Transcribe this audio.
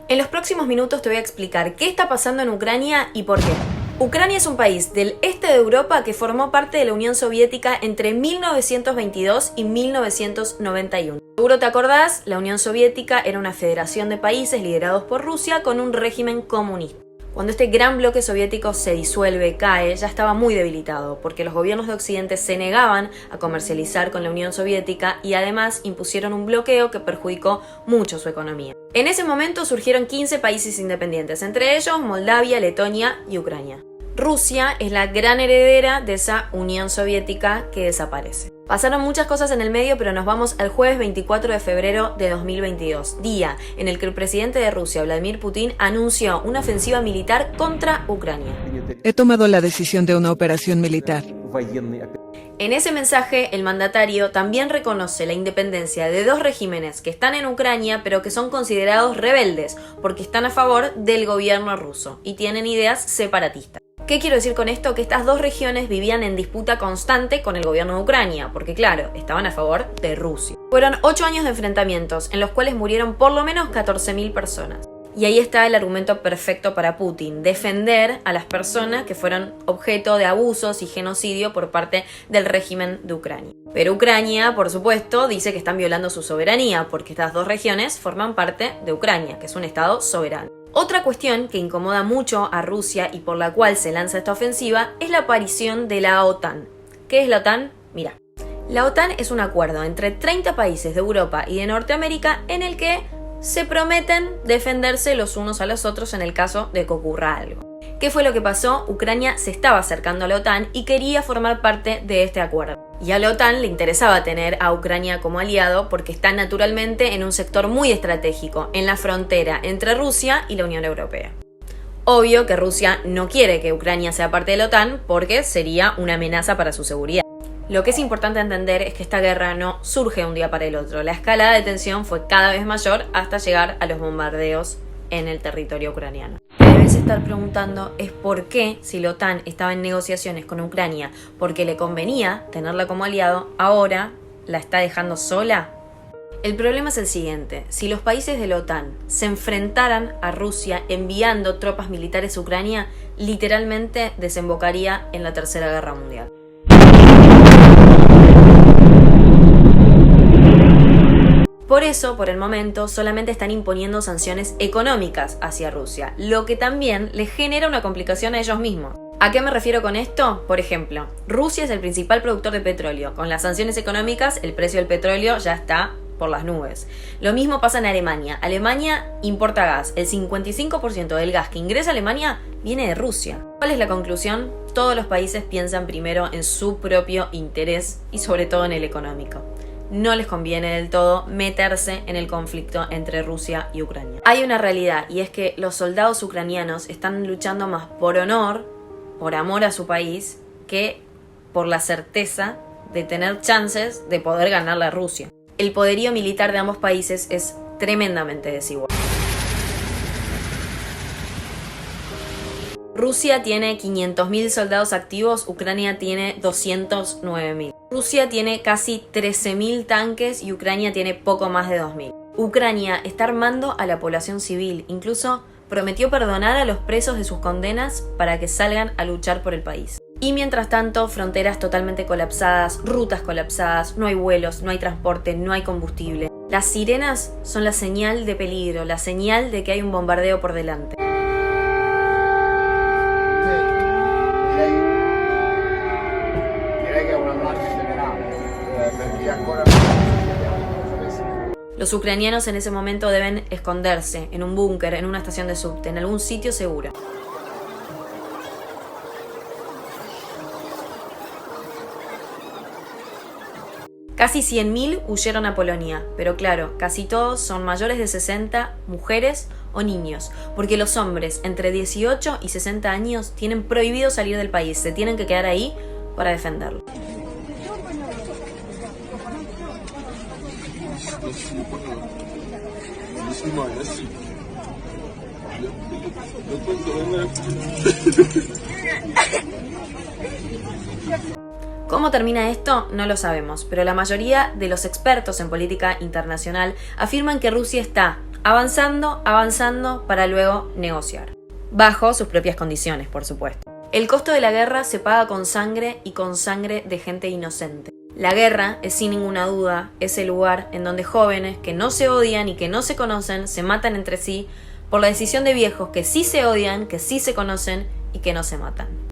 En los próximos minutos te voy a explicar qué está pasando en Ucrania y por qué. Ucrania es un país del este de Europa que formó parte de la Unión Soviética entre 1922 y 1991. Seguro te acordás, la Unión Soviética era una federación de países liderados por Rusia con un régimen comunista. Cuando este gran bloque soviético se disuelve, cae, ya estaba muy debilitado, porque los gobiernos de Occidente se negaban a comercializar con la Unión Soviética y además impusieron un bloqueo que perjudicó mucho su economía. En ese momento surgieron 15 países independientes, entre ellos Moldavia, Letonia y Ucrania. Rusia es la gran heredera de esa Unión Soviética que desaparece. Pasaron muchas cosas en el medio, pero nos vamos al jueves 24 de febrero de 2022, día en el que el presidente de Rusia, Vladimir Putin, anunció una ofensiva militar contra Ucrania. He tomado la decisión de una operación militar. En ese mensaje, el mandatario también reconoce la independencia de dos regímenes que están en Ucrania, pero que son considerados rebeldes, porque están a favor del gobierno ruso y tienen ideas separatistas. ¿Qué quiero decir con esto? Que estas dos regiones vivían en disputa constante con el gobierno de Ucrania, porque claro, estaban a favor de Rusia. Fueron 8 años de enfrentamientos, en los cuales murieron por lo menos 14.000 personas. Y ahí está el argumento perfecto para Putin, defender a las personas que fueron objeto de abusos y genocidio por parte del régimen de Ucrania. Pero Ucrania, por supuesto, dice que están violando su soberanía, porque estas dos regiones forman parte de Ucrania, que es un estado soberano. Otra cuestión que incomoda mucho a Rusia y por la cual se lanza esta ofensiva es la aparición de la OTAN. ¿Qué es la OTAN? Mira, la OTAN es un acuerdo entre 30 países de Europa y de Norteamérica en el que se prometen defenderse los unos a los otros en el caso de que ocurra algo. ¿Qué fue lo que pasó? Ucrania se estaba acercando a la OTAN y quería formar parte de este acuerdo. Y a la OTAN le interesaba tener a Ucrania como aliado porque está naturalmente en un sector muy estratégico, en la frontera entre Rusia y la Unión Europea. Obvio que Rusia no quiere que Ucrania sea parte de la OTAN porque sería una amenaza para su seguridad. Lo que es importante entender es que esta guerra no surge de un día para el otro. La escalada de tensión fue cada vez mayor hasta llegar a los bombardeos en el territorio ucraniano. Lo que debes estar preguntando es por qué, si la OTAN estaba en negociaciones con Ucrania porque le convenía tenerla como aliado, ahora la está dejando sola. El problema es el siguiente: si los países de la OTAN se enfrentaran a Rusia enviando tropas militares a Ucrania, literalmente desembocaría en la Tercera Guerra Mundial. Por eso, por el momento, solamente están imponiendo sanciones económicas hacia Rusia, lo que también les genera una complicación a ellos mismos. ¿A qué me refiero con esto? Por ejemplo, Rusia es el principal productor de petróleo. Con las sanciones económicas, el precio del petróleo ya está por las nubes. Lo mismo pasa en Alemania. Alemania importa gas. El 55% del gas que ingresa a Alemania viene de Rusia. ¿Cuál es la conclusión? Todos los países piensan primero en su propio interés y sobre todo en el económico. No les conviene del todo meterse en el conflicto entre Rusia y Ucrania. Hay una realidad y es que los soldados ucranianos están luchando más por honor, por amor a su país, que por la certeza de tener chances de poder ganarle a Rusia. El poderío militar de ambos países es tremendamente desigual. Rusia tiene 500.000 soldados activos, Ucrania tiene 209.000. Rusia tiene casi 13.000 tanques y Ucrania tiene poco más de 2.000. Ucrania está armando a la población civil, incluso prometió perdonar a los presos de sus condenas para que salgan a luchar por el país. Y mientras tanto, fronteras totalmente colapsadas, rutas colapsadas, no hay vuelos, no hay transporte, no hay combustible. Las sirenas son la señal de peligro, la señal de que hay un bombardeo por delante. Los ucranianos en ese momento deben esconderse en un búnker, en una estación de subte, en algún sitio seguro. Casi 100.000 huyeron a Polonia, pero claro, casi todos son mayores de 60, mujeres o niños, porque los hombres entre 18 y 60 años tienen prohibido salir del país, se tienen que quedar ahí para defenderlo. ¿Cómo termina esto? No lo sabemos, pero la mayoría de los expertos en política internacional afirman que Rusia está avanzando, avanzando para luego negociar. Bajo sus propias condiciones, por supuesto. El costo de la guerra se paga con sangre y con sangre de gente inocente. La guerra es sin ninguna duda ese lugar en donde jóvenes que no se odian y que no se conocen se matan entre sí por la decisión de viejos que sí se odian, que sí se conocen y que no se matan.